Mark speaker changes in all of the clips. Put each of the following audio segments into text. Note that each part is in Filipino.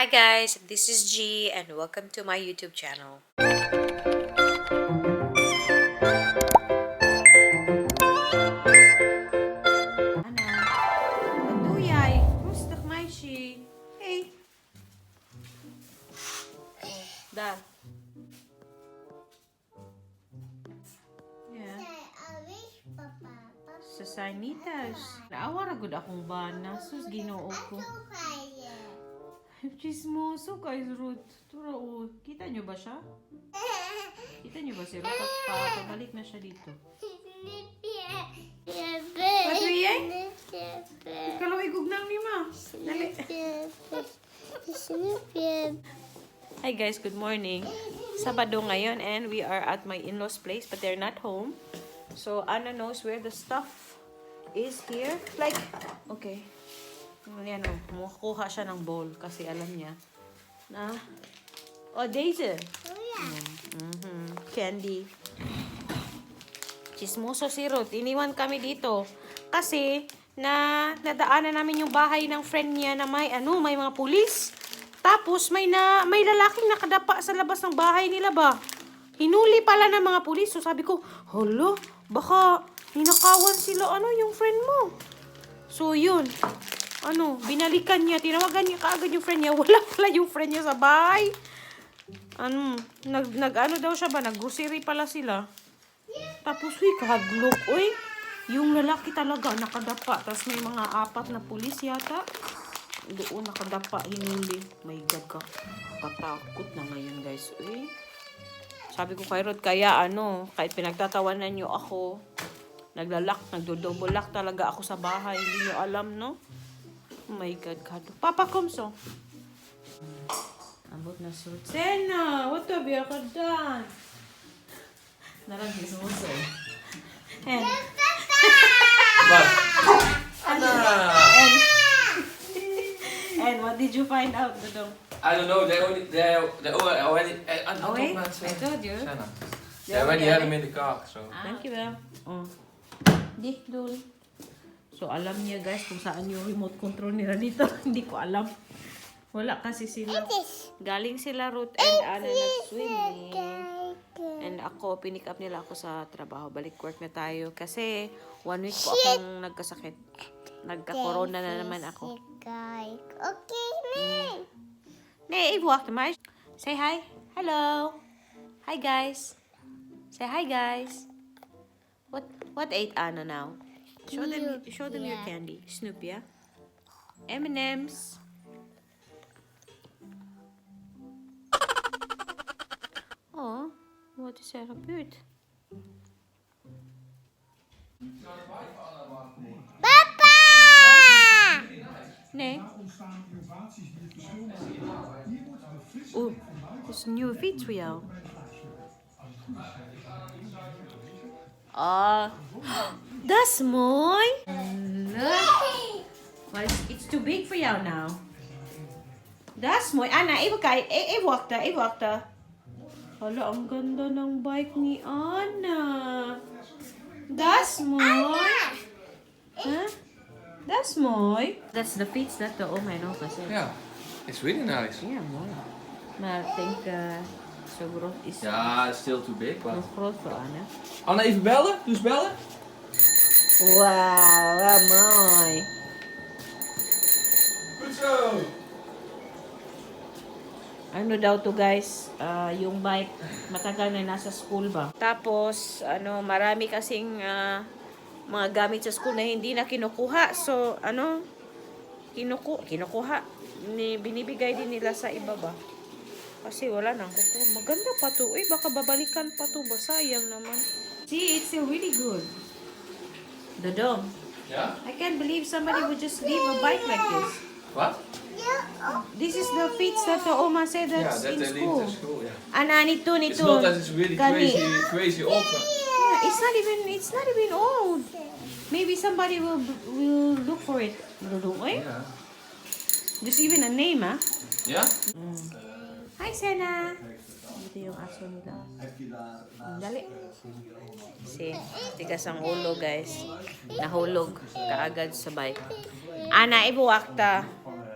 Speaker 1: Hi guys, this is G and welcome to my YouTube channel. Ana, Batuyay, rustak maishi. Hey. Da. Yeah. Sa sanitas. Naawa ra gud akong bana. Sus Ginoo ko. Chismoso kay Ruth. Turo, kita nyo ba siya? Kita nyo ba si Ruth? Pabalik na siya dito. Patuyay? Kalau igugnang ni ma. Dali. Hi guys, good morning. Sabado ngayon and we are at my in-laws place but they're not home. So Anna knows where the stuff is here. Like, okay. Yan o, kumukuha siya ng bowl kasi alam niya na, oh Daisy. Oh yeah. Candy. Chismoso si Ruth. Iniwan kami dito kasi nadaanan namin yung bahay ng friend niya na may mga pulis. Tapos may lalaking nakadapa sa labas ng bahay nila ba. Hinuli pala ng mga pulis. So sabi ko, hala, baka ninakawan sila yung friend mo. So yun. Binalikan niya, tinawagan niya kaagad yung friend niya. Wala pala yung friend niya sa bahay. Daw siya ba? Nag-grocery pala sila. Tapos, kahaglok. Yung lalaki talaga nakadapa. Tapos may mga 4 na pulis yata. Doon nakadapa, hinuli. My God ka. Katakot na ngayon, guys. Sabi ko kay Rod, kaya kahit pinagtatawanan niyo ako, nagdo-double lock talaga ako sa bahay. Hindi niyo alam, no? Oh my God, God. Papa Kumso. Ambot na suit. Sena, what have you done? Narang hismoso. And and what did you find out, Dodong?
Speaker 2: I don't know. They already. I
Speaker 1: told you.
Speaker 2: They already had them in the car. So.
Speaker 1: Thank you, Bel. Di, Dul. So, alam niya guys kung saan yung remote control nila dito. Hindi ko alam. Wala kasi sila. Galing sila Ruth and Anna nag-swimming. And ako, pinick up nila ako sa trabaho. Balik work na tayo. Kasi 1 week po akong nagkasakit. Nagka-corona na naman ako.
Speaker 3: Okay,
Speaker 1: Nee, even wacht maar. Say hi. Hello. Hi guys. Say hi guys. What ate Anna now? Show them your candy. Snoop, yeah? M&M's. Oh, wat is er gebeurd?
Speaker 3: Papa!
Speaker 1: Nee. Oeh, dat is een nieuwe fiets voor jou. Oh, that's mooi. Look. But it's too big for you now. That's mooi. Anna, even kijken. Even wachten. Hala, ang ganda ng bike ni Anna. That's mooi. Huh? That's mooi. That's the fiets dat de oma en opa zei.
Speaker 2: Yeah, it's really nice.
Speaker 1: Ja, mooi. Maar ik denk, zo groot is het.
Speaker 2: Ja, it's still too big. But...
Speaker 1: Nog groot voor Anna.
Speaker 2: Anna, even bellen. Doe eens bellen.
Speaker 1: Wow, wat mooi.
Speaker 2: Goed zo.
Speaker 1: Ano daw to guys, yung bike, matagal na nasa school ba? Tapos, marami kasing mga gamit sa school na hindi na kinukuha. So, kinukuha. Binibigay din nila sa iba ba? Kasi wala nang kukuha. Maganda pa to. Baka babalikan pa to ba? Sayang naman. See, it's still really good. Dodong.
Speaker 2: Yeah?
Speaker 1: I can't believe somebody would just leave a bike like this.
Speaker 2: What?
Speaker 1: This is the feet that the Oma said that's in
Speaker 2: they leave
Speaker 1: school.
Speaker 2: to school. Yeah.
Speaker 1: Ana, nito.
Speaker 2: It's not that it's really crazy old.
Speaker 1: Yeah, it's not even old. Maybe somebody will look for it.
Speaker 2: Yeah.
Speaker 1: There's even a name, ah.
Speaker 2: Yeah?
Speaker 1: Hi, Sena. Dito yung aso nila. Dali. Si, tigas ang ulo, guys. Nahulog kaagad sa bike. Ana, ibuwakta.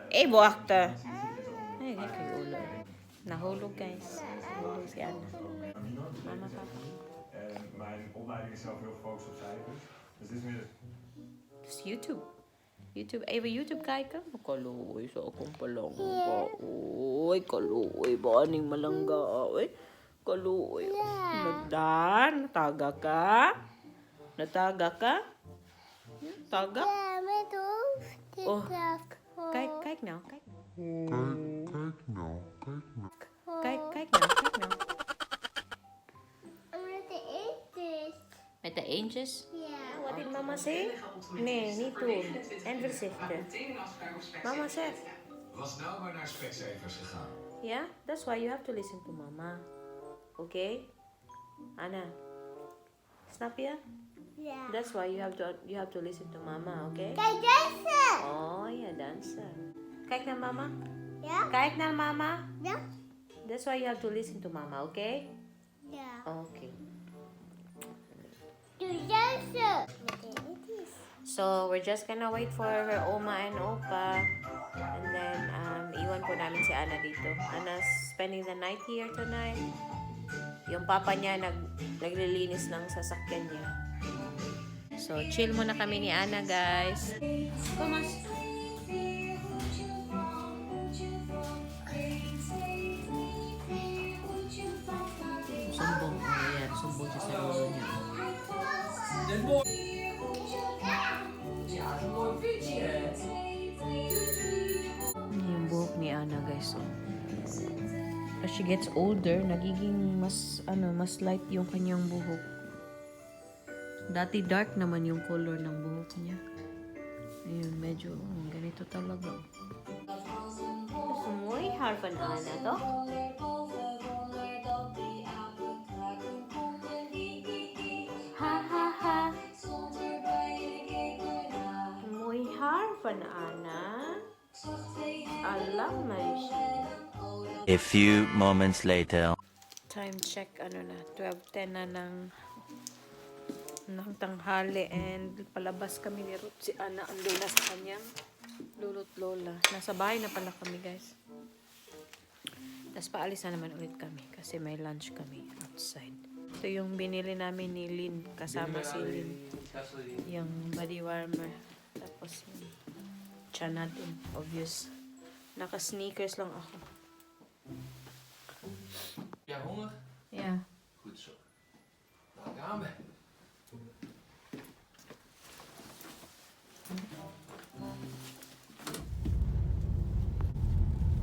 Speaker 1: Ay, Mahihik kay ulo. Nahulog guys. Nahulog si Anna. Mama, papa.
Speaker 3: En mijn opleiding is zelf heel gefocust op cijfers. Dus dit is meer
Speaker 1: Het is YouTube. YouTube. Even YouTube kijken. Kaluoy sa akong palangga. Uy, kaluoy. Baning malangga. Uy, kaluoy. Nadan, nataga ka? Nataga ka? Taga? Oh, kijk nou. Kijk nou. Kijk nou. Met de eendjes?
Speaker 4: Ja.
Speaker 1: Wat did mama say? Nee, niet doen. En voorzichtig. Mama zegt.
Speaker 5: Was nou maar naar Specsavers gegaan.
Speaker 1: Yeah, that's why you have to listen to mama. Okay? Anna. Snap je?
Speaker 4: Ja.
Speaker 1: That's why you have to listen to mama, okay?
Speaker 4: Kijk deze.
Speaker 1: Oh, ja, dansen. Kijk naar mama.
Speaker 4: Ja?
Speaker 1: Kijk naar mama.
Speaker 4: Ja?
Speaker 1: That's why you have to listen to mama, okay?
Speaker 4: Ja.
Speaker 1: Okay.
Speaker 4: Doe deze.
Speaker 1: So, we're just gonna wait for her oma and opa. And then, iwan po namin si Anna dito. Anna's spending the night here tonight. Yung papa niya naglilinis ng sasakyan niya. So, chill muna kami ni Anna, guys. Thomas. Sumbong. Oh, yan. Sumbong siya sa ulo niya.
Speaker 2: Dit mooi. Ja, dat is een mooi fietsje.
Speaker 1: Yung buhok ni Anna, guys. So, as she gets older, nagiging mas light yung kanyang buhok. Dati dark naman yung color ng buhok niya. Ayun, medyo ganito talaga. Mooi haar van Anna, to? Ha ha ha. Mooi haar van Anna. Alam meisje.
Speaker 6: A few moments later.
Speaker 1: Time check, 12:10 na ng tanghali and palabas kami ni Ruth. Si Anna andun na sa kanyang lolo't lola. Nasa bahay na pala kami, guys. Tapos paalis na naman ulit kami kasi may lunch kami outside. Ito yung binili namin ni Lynn kasama si Lynn. Yung body warmer. Tapos yung tiyan natin, obvious. Naka-sneakers lang ako.
Speaker 2: Ja, honger?
Speaker 1: Yeah.
Speaker 2: Goed zo. Dan gaan we.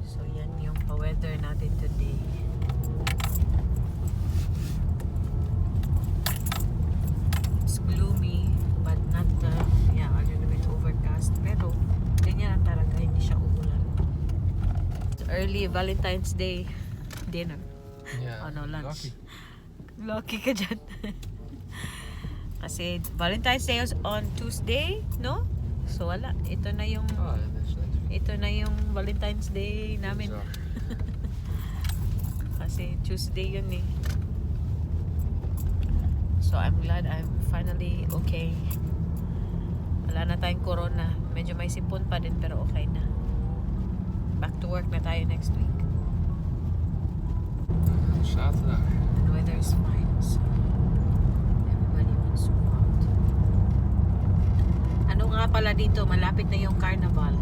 Speaker 1: So, yan yung pa-weather natin today. It's gloomy, but not, a little bit overcast. Pero, ganyan ang talaga, hindi siya uulan. It's early Valentine's Day dinner.
Speaker 2: Ja,
Speaker 1: Oh, no, lunch.
Speaker 2: lucky.
Speaker 1: Lucky ka dyan. Kasi Valentine's Day is on Tuesday, no? So, wala. Ito na yung
Speaker 2: Oh, dat is net.
Speaker 1: Ito na yung Valentine's Day namin.
Speaker 2: Zo.
Speaker 1: Kasi Tuesday yun eh. So I'm glad I'm finally okay. Wala na tayong corona. Medyo may sipon pa din pero okay na. Back to work na tayo next week.
Speaker 2: Zaterdag.
Speaker 1: The weather is fine. So everybody wants to go out. Ano nga pala dito, malapit na yung carnival.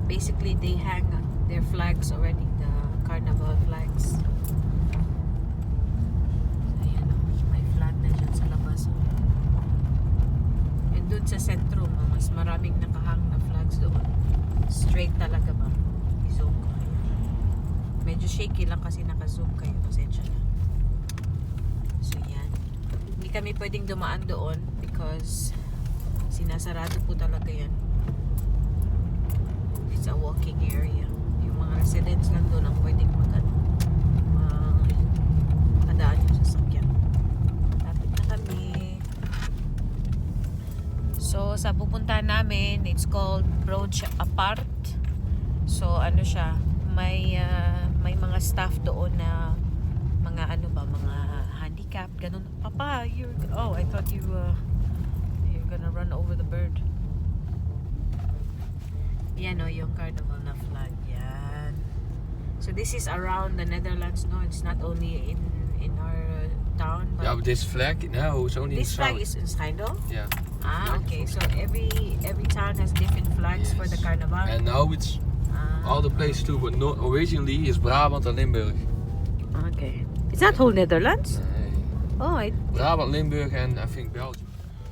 Speaker 1: Basically, they hang their flags already, the carnival flags. Ayan o, may flag na dyan sa labas. And doon sa sentro, mas maraming nakahang na flags doon. Straight talaga ba? I-zoom ko kayo. Medyo shaky lang kasi naka-zoom kayo. Pasensya na. So yan. Hindi kami pwedeng dumaan doon because sinasarado po talaga yan. It's a walking area. Yung mga residents lang doon ang pwedeng makadaan yung sasakyan. Lapit na kami. So, sa pupuntahan namin, it's called Broad Apart. So, ano siya, may mga staff doon na mga mga handicap, ganun. Papa, I thought you're gonna run over the bird. Yan o, yung carnival na flag. Yan. So this is around the Netherlands, no? It's not only in our town, but
Speaker 2: Yeah, but this flag, no, it's only
Speaker 1: this
Speaker 2: in
Speaker 1: flag
Speaker 2: South.
Speaker 1: is in Schijndel?
Speaker 2: Yeah.
Speaker 1: Ah, okay. So every town has different flags for the
Speaker 2: Yes.
Speaker 1: carnaval.
Speaker 2: And now it's
Speaker 1: Ah,
Speaker 2: all the places too, but not originally is Brabant and Limburg.
Speaker 1: okay. Is that whole Netherlands?
Speaker 2: Nee.
Speaker 1: Oh,
Speaker 2: Brabant, Limburg and I think Belgium.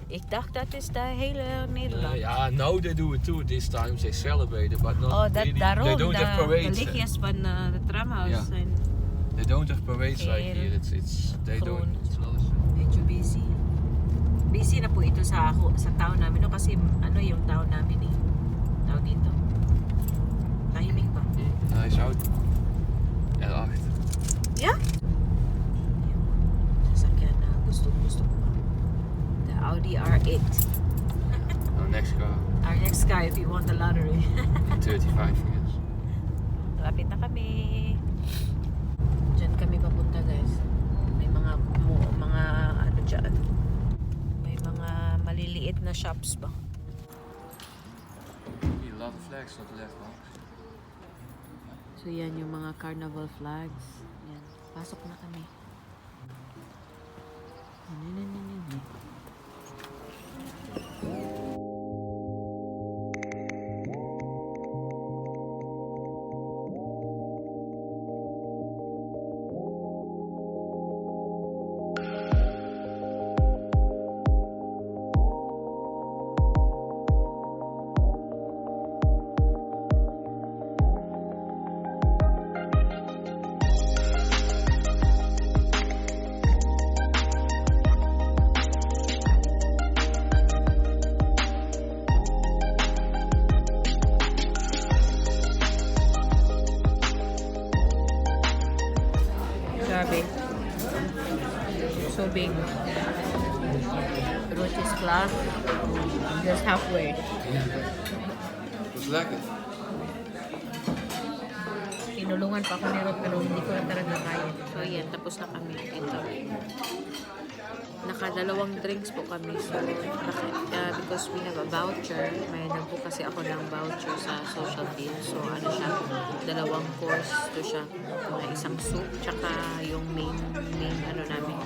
Speaker 1: ik dacht dat is de hele Nederland.
Speaker 2: Yeah, now they do it too. This time they celebrate it, but not
Speaker 1: Oh, dat
Speaker 2: really.
Speaker 1: daarom
Speaker 2: They don't have
Speaker 1: de
Speaker 2: parades.
Speaker 1: lichtjes van de tramhuis
Speaker 2: Ja.
Speaker 1: zijn
Speaker 2: They don't have parades like
Speaker 1: Geel,
Speaker 2: here. They
Speaker 1: groen.
Speaker 2: don't. It's not as-
Speaker 1: medyo busy. Busy na po ito sa town namin, no? Kasi ano yung town namin eh. Tawag dito. Tahimik ba?
Speaker 2: Hij is oud. R8.
Speaker 1: Yeah? Sasakyan na gusto ko. The Audi R8.
Speaker 2: Our next car.
Speaker 1: Our next car if you want the lottery.
Speaker 2: 35 years.
Speaker 1: Lapit na kami. Diyan kami papunta, guys. May mga ano dyan. May mga maliliit na shops ba?
Speaker 2: A lot of flags on the left, man.
Speaker 1: So yan yung mga carnival flags. Yan. Pasok na kami. Grabe. So big. Roach is class. Just halfway.
Speaker 2: Was lekker.
Speaker 1: Tinulungan pa ako ni Rod pero hindi ko na talaga kaya. So yan, tapos na kami. Ito. Nakadalawang drinks po kami. So, because we have a voucher, may nagpo kasi ako ng voucher sa social deal. So, ano siya, dalawang course to siya. Mga isang soup, tsaka yung main ano namin.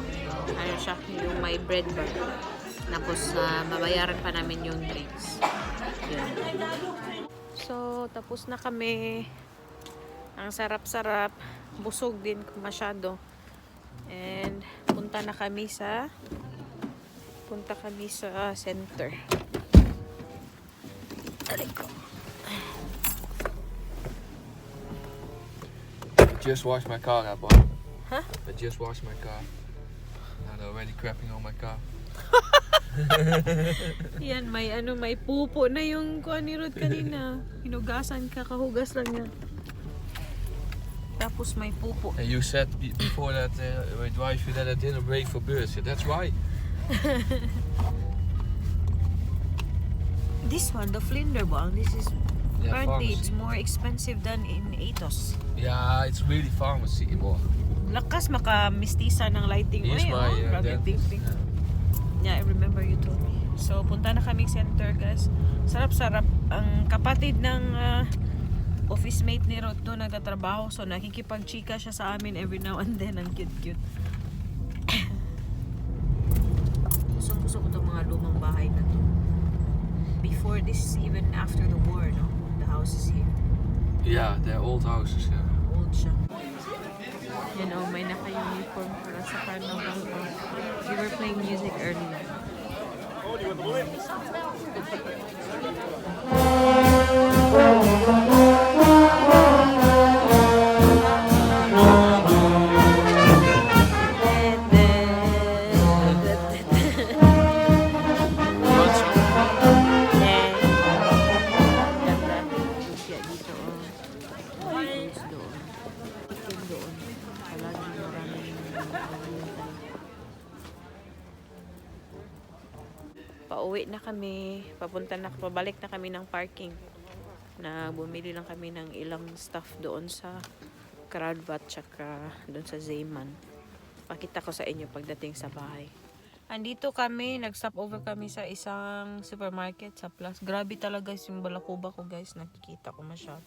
Speaker 1: Ano siya, yung may bread ba. Tapos, mabayaran pa namin yung drinks. Yun. So, tapos na kami. Ang sarap-sarap. Busog din masyado. And punta kami sa center. Aliko.
Speaker 2: Just washed my car up, boy.
Speaker 1: Huh?
Speaker 2: I just washed my car. Now they're already crapping on my car.
Speaker 1: Yan, may pupo na yung kuha ni Rod kanina. Hinugasan ka, kahugas lang yan. Tapos may pupo.
Speaker 2: And you said before that with wife that I didn't wait for birds. So that's why.
Speaker 1: This one, the Vlinderbang, this is
Speaker 2: Yeah,
Speaker 1: apparently
Speaker 2: pharmacy.
Speaker 1: it's more expensive than in Atos.
Speaker 2: Yeah, it's really pharmacy more.
Speaker 1: Lakas maka-mistisa ng lighting.
Speaker 2: Here's
Speaker 1: Ay,
Speaker 2: my
Speaker 1: grabe,
Speaker 2: dentist.
Speaker 1: pink. Yeah, I remember you told me. So, punta na kaming center, guys. Sarap-sarap. Ang kapatid ng office mate ni Rod doon nagtatrabaho. So, nakikipag-chika siya sa amin every now and then. Ang cute-cute. Gusto ko itong mga lumang bahay na to. Before this, even after the war, no? The houses here.
Speaker 2: Yeah, they're old houses. Yeah.
Speaker 1: Old siya. You know, may naka-uniform para sa carnival. We were playing music earlier. Pauwi na kami, pabalik na kami ng parking. Na bumili lang kami ng ilang stuff doon sa Kruidvat tsaka doon sa Zeeman. Pakita ko sa inyo pagdating sa bahay. Andito kami, nag-stop over kami sa isang supermarket sa Plus. Grabe talaga yung balakuba ko, guys, nakikita ko masyado.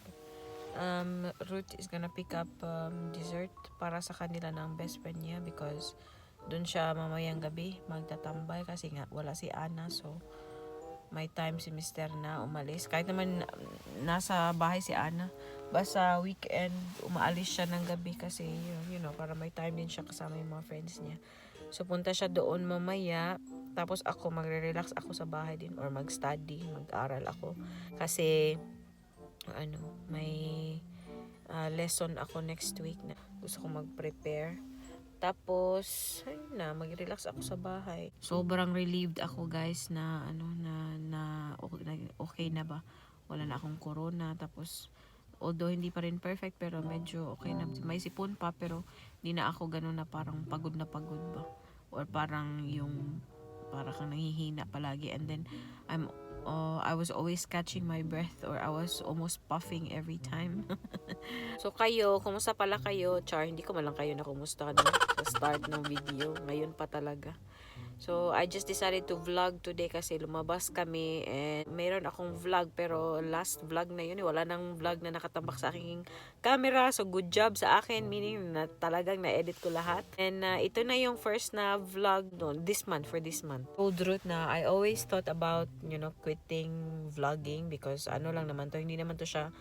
Speaker 1: Ruth is gonna pick up dessert para sa kanila ng best friend niya because dun siya mamayang gabi magtatambay kasi nga wala si Ana, so may time si Mr. na umalis. Kahit naman nasa bahay si Ana, basta weekend umaalis siya ng gabi kasi you know, para may time din siya kasama yung mga friends niya. So punta siya doon mamaya, tapos ako magre-relax ako sa bahay din or mag-study, mag-aral ako kasi may lesson ako next week na gusto ko mag-prepare. Tapos, ayun na, mag-relax ako sa bahay. Sobrang relieved ako, guys, na okay na ba? Wala na akong corona. Tapos, although hindi pa rin perfect, pero medyo okay na. May sipon pa, pero hindi na ako ganun na parang pagod na pagod ba? Or parang kang nangihina palagi. And then, I was always catching my breath or I was almost puffing every time. So kayo, kumusta pala kayo? Char, hindi ko malang kayo na kumusta sa start ng video. Ngayon pa talaga. So I just decided to vlog today kasi lumabas kami and mayroon akong vlog pero last vlog na yun. Wala nang vlog na nakatambak sa aking camera. So good job sa akin, meaning na talagang na-edit ko lahat. And ito na yung first na vlog for this month. Told Ruth na I always thought about, quitting vlogging because lang naman to, hindi naman to siya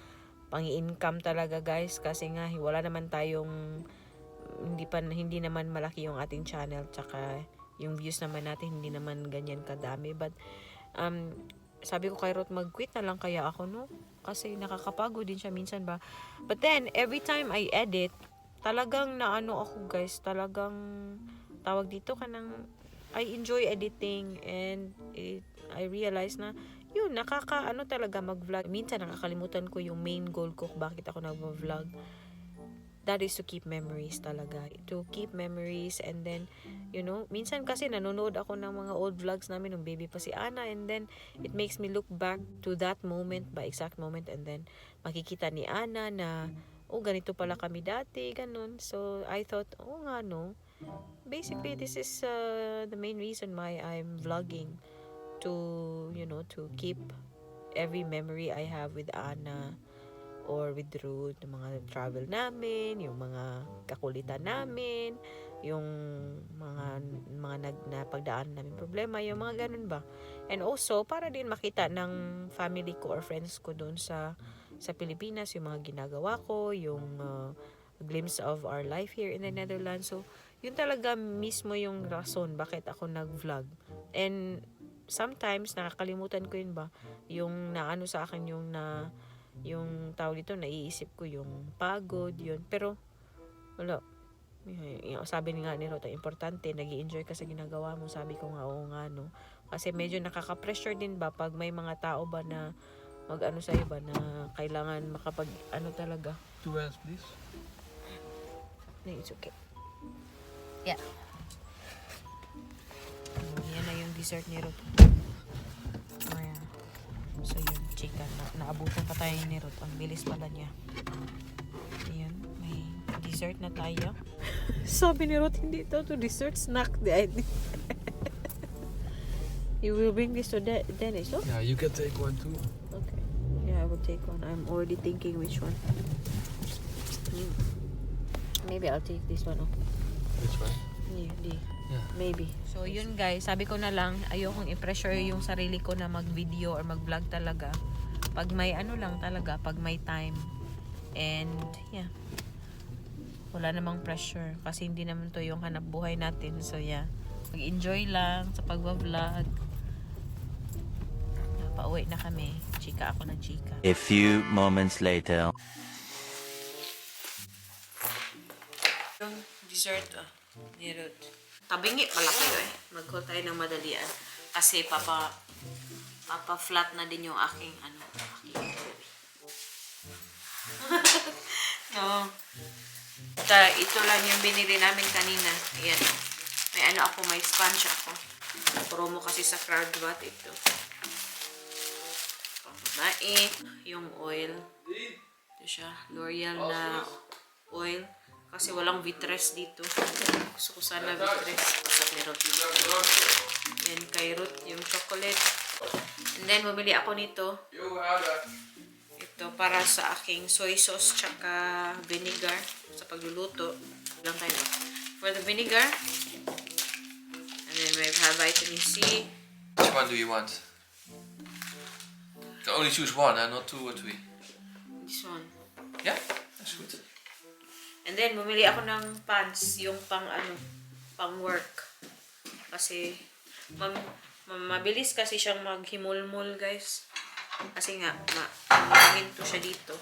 Speaker 1: pang-income talaga, guys, kasi nga wala naman tayong hindi naman malaki yung ating channel, tsaka yung views naman natin hindi naman ganyan kadami. But sabi ko kay Ruth, mag-quit na lang kaya ako, no? Kasi nakakapagod din siya minsan ba. But then every time I edit, talagang ako, guys, talagang tawag dito I enjoy editing and I realize na yun, talaga mag-vlog. Minsan nakakalimutan ko yung main goal ko bakit ako nag-vlog. That is to keep memories talaga. To keep memories and then, minsan kasi nanonood ako ng mga old vlogs namin nung baby pa si Ana and then it makes me look back to that moment, exact moment, and then makikita ni Ana na, ganito pala kami dati, ganun. So, I thought, nga no. Basically, this is the main reason why I'm vlogging. To keep every memory I have with Ana or with Ruth, yung mga travel namin, yung mga kakulitan namin, yung mga napagdaan namin problema, yung mga ganun ba. And also, para din makita ng family ko or friends ko doon sa Pilipinas, yung mga ginagawa ko, yung glimpse of our life here in the Netherlands. So, yun talaga mismo yung rason bakit ako nag-vlog. And sometimes nakakalimutan ko yun ba, yung naano sa akin yung tawag dito, naiisip ko yung pagod yun, pero wala, sabi nga ni Rota, importante nag-i-enjoy ka sa ginagawa mo. Sabi ko nga, oo nga no, kasi medyo nakaka-pressure din ba pag may mga tao ba na mag-ano sa'yo ba na kailangan makapag talaga.
Speaker 2: 2 hands, please.
Speaker 1: No, it's okay. Yeah. Yan na yung dessert ni Ruth. Ayan. So yun, chicken. Naabutan pa tayo ni Ruth. Ang bilis pala niya. Ayan, may dessert na tayo. Sabi ni Ruth, hindi ito to dessert snack. You will bring this to Dennis, no?
Speaker 2: Yeah, you can take one too.
Speaker 1: Okay. Yeah, I will take one. I'm already thinking which one. Maybe I'll take this one.
Speaker 2: Which one?
Speaker 1: Yeah.
Speaker 2: Yeah.
Speaker 1: Maybe. So yun, guys, sabi ko na lang, ayokong i-pressure yung sarili ko na mag-video or mag-vlog talaga. Pag may lang talaga, pag may time. And yeah. Wala namang pressure kasi hindi naman to yung hanap buhay natin. So yeah, mag-enjoy lang sa pag-vlog. Pauwi na kami. Chika ako ng chika.
Speaker 6: A few moments later.
Speaker 1: Yung dessert ni Ruth. Tabingi pala kayo Mag-hold tayo ng madalian. Kasi papa-flat na din yung aking no. Ito lang yung binili namin kanina. Ayan. May sponge ako. Promo kasi sa Crowdbot ito. Pambabae. Yung oil. Ito siya. L'Oreal na oil. Kasi walang Vitres dito. Gusto ko sana Vitres. Pasok ni Ruth. Yan kay Ruth, yung chocolate. And then, bumili ako nito. Ito. Ito para sa aking soy sauce tsaka vinegar sa pagluluto. Lang tayo ba? For the vinegar. And then we have vitamin C.
Speaker 2: Which one do you want? You can only choose one, not 2 or 3.
Speaker 1: This one.
Speaker 2: Yeah, that's good.
Speaker 1: And then, bumili ako ng pants, yung pang work. Kasi, mabilis kasi siyang maghimulmul, guys. Kasi nga, mahinto siya dito.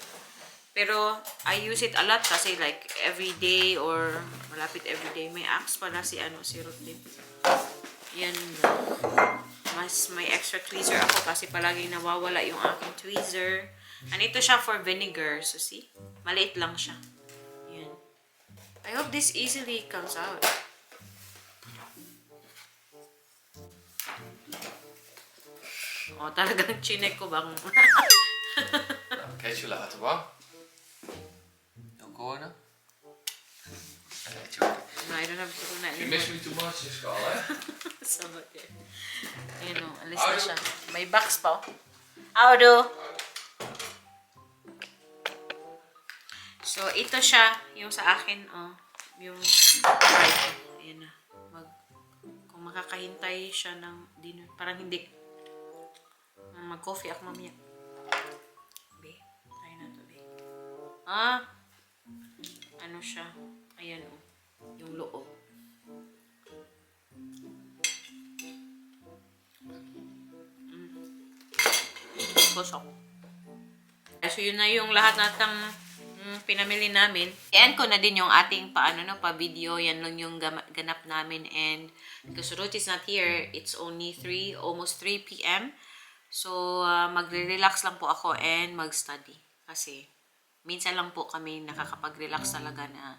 Speaker 1: Pero, I use it a lot kasi like, every day or malapit every day. May Axe pala si Rutin. Yan. Mas may extra tweezer ako kasi palaging nawawala yung aking tweezer. And ito siya for vinegar. So, see? Maliit lang siya. Yan. I hope this easily comes out. Oh, talagang chinek ko bang...
Speaker 2: Kijk je later, hoor. Don't go now.
Speaker 1: No, I don't have to do that
Speaker 2: You
Speaker 1: anymore.
Speaker 2: miss me too much, just call, eh?
Speaker 1: So, okay. Ayun o, alis na siya. May box pa. Audo! So, ito siya, yung sa akin, yung fried. Ayan na. Kung makakahintay siya ng dinner. Parang hindi. Mag-coffee ako mamaya. Be, try na to, be. Ano siya? Ayan o. Yung loob. Busok. So, yun na yung lahat natang pinamili namin. I-end ko na din yung ating pa-video. Yan lang yung ganap namin. And because Ruth is not here, it's only almost 3 p.m. So, magre-relax lang po ako and mag-study. Kasi, minsan lang po kami nakakapag-relax talaga na,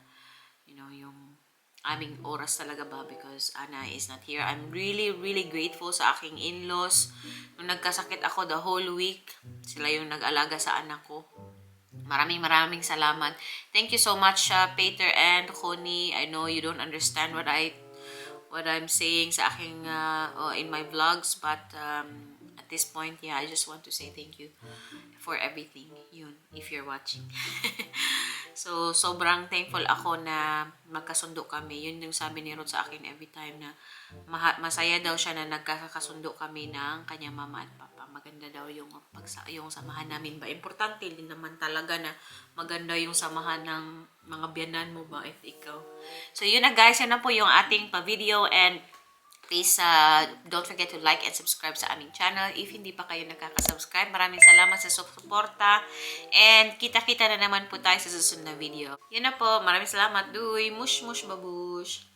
Speaker 1: yung aming oras talaga ba because Anna is not here. I'm really, really grateful sa aking in-laws. Nung nagkasakit ako the whole week, sila yung nag-alaga sa anak ko. Maraming salamat. Thank you so much, Peter and Connie. I know you don't understand what I'm saying sa aking, in my vlogs, but, at this point, yeah, I just want to say thank you for everything. Yun, if you're watching. So, sobrang thankful ako na magkasundo kami. Yun yung sabi ni Ruth sa akin every time na masaya daw siya na nagkakasundo kami ng kanyang mama at papa. Maganda daw yung samahan namin ba. Importante din naman talaga na maganda yung samahan ng mga biyanan mo ba if ikaw. So, yun na guys. Yan na po yung ating pa-video and please, don't forget to like and subscribe sa aming channel. If hindi pa kayo nakaka-subscribe, maraming salamat sa suporta. And kita-kita na naman po tayo sa susunod na video. Yun na po. Maraming salamat. Duy! Mush, mush, babush!